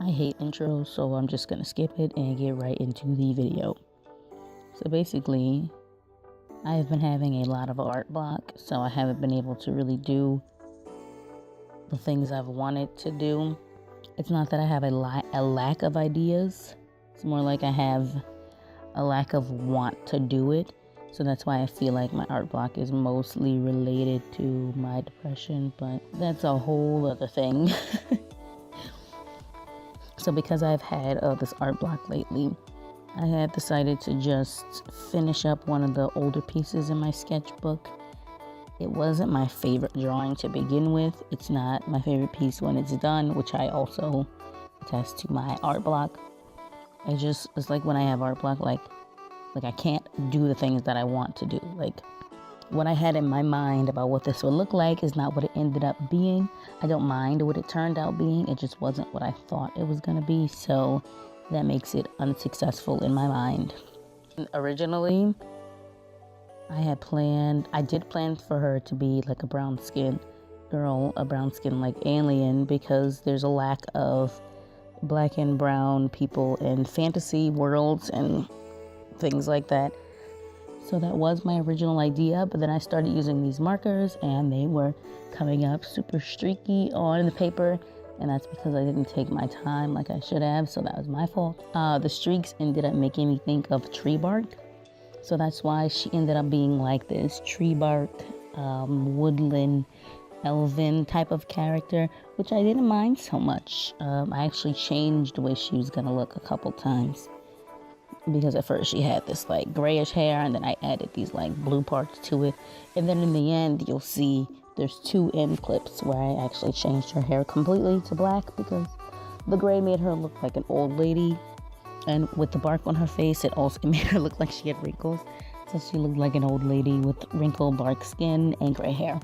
I hate intros, so I'm just gonna skip it and get right into the video. So basically, I have been having a lot of art block, so I haven't been able to really do the things I've wanted to do. It's not that I have a lack of ideas. It's more like I have a lack of want to do it. So that's why I feel like my art block is mostly related to my depression, but that's a whole other thing. So because I've had this art block lately, I had decided to just finish up one of the older pieces in my sketchbook. It wasn't my favorite drawing to begin with. It's not my favorite piece when it's done, which I also attest to my art block. It's like when I have art block, like I can't do the things that I want to do. Like what I had in my mind about what this would look like is not what it ended up being. I don't mind what it turned out being. It just wasn't what I thought it was going to be. So that makes it unsuccessful in my mind. Originally, I did plan for her to be like a brown skin girl, a brown skin like alien, because there's a lack of black and brown people in fantasy worlds and things like that. So that was my original idea, but then I started using these markers and they were coming up super streaky on the paper, and that's because I didn't take my time like I should have, so that was my fault. The streaks ended up making me think of tree bark, so that's why she ended up being like this tree bark, woodland, elven type of character, which I didn't mind so much. I actually changed the way she was gonna look a couple times, because at first she had this like grayish hair, and then I added these like blue parts to it, and then in the end you'll see there's two end clips where I actually changed her hair completely to black, because the gray made her look like an old lady, and with the bark on her face it also made her look like she had wrinkles, so she looked like an old lady with wrinkled bark skin and gray hair,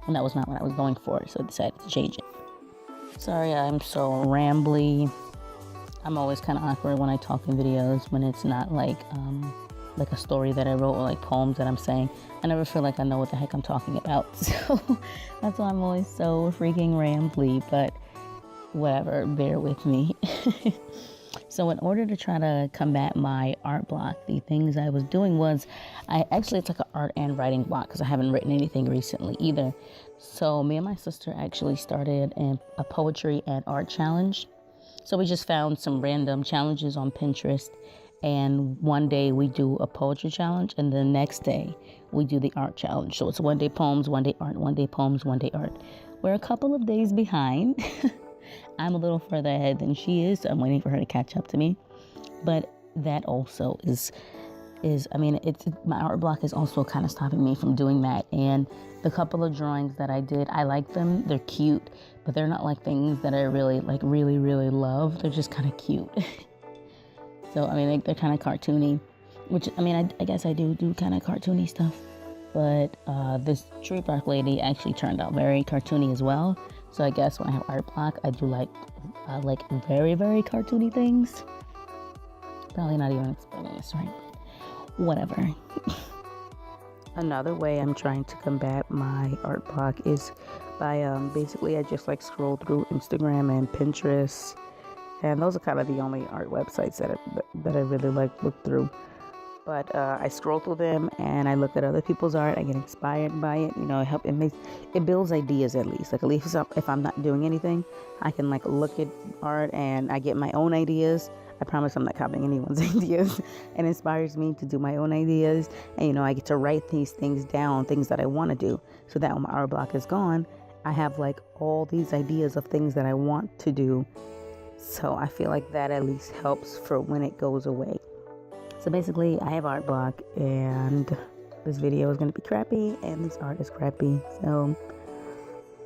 and that was not what I was going for, so I decided to change it. Sorry I'm so rambly. I'm always kind of awkward when I talk in videos, when it's not like a story that I wrote or like poems that I'm saying. I never feel like I know what the heck I'm talking about. So that's why I'm always so freaking rambly, but whatever, bear with me. So in order to try to combat my art block, the things I was doing was, it's like an art and writing block because I haven't written anything recently either. So me and my sister actually started a poetry and art challenge. So we just found some random challenges on Pinterest, and one day we do a poetry challenge, and the next day we do the art challenge. So it's one day poems, one day art, one day poems, one day art. We're a couple of days behind. I'm a little further ahead than she is, so I'm waiting for her to catch up to me. But that also is my art block is also kind of stopping me from doing that. And the couple of drawings that I did, I like them. They're cute, but they're not like things that I really love. They're just kind of cute. So they're kind of cartoony, which I guess I do kind of cartoony stuff. But this tree bark lady actually turned out very cartoony as well. So I guess when I have art block, I do like very, very cartoony things. Probably not even explaining this right. Whatever. Another way I'm trying to combat my art block is by basically I just like scroll through Instagram and Pinterest, and those are kind of the only art websites that I really look through. But I scroll through them and I look at other people's art. I get inspired by it. It builds ideas at least. Like at least if I'm not doing anything, I can look at art and I get my own ideas. I promise I'm not copying anyone's ideas. It inspires me to do my own ideas. And, I get to write these things down, things that I want to do. So that when my art block is gone, I have all these ideas of things that I want to do. So I feel like that at least helps for when it goes away. So basically, I have art block and this video is going to be crappy and this art is crappy. So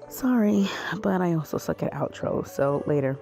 sorry, but I also suck at outros. So later.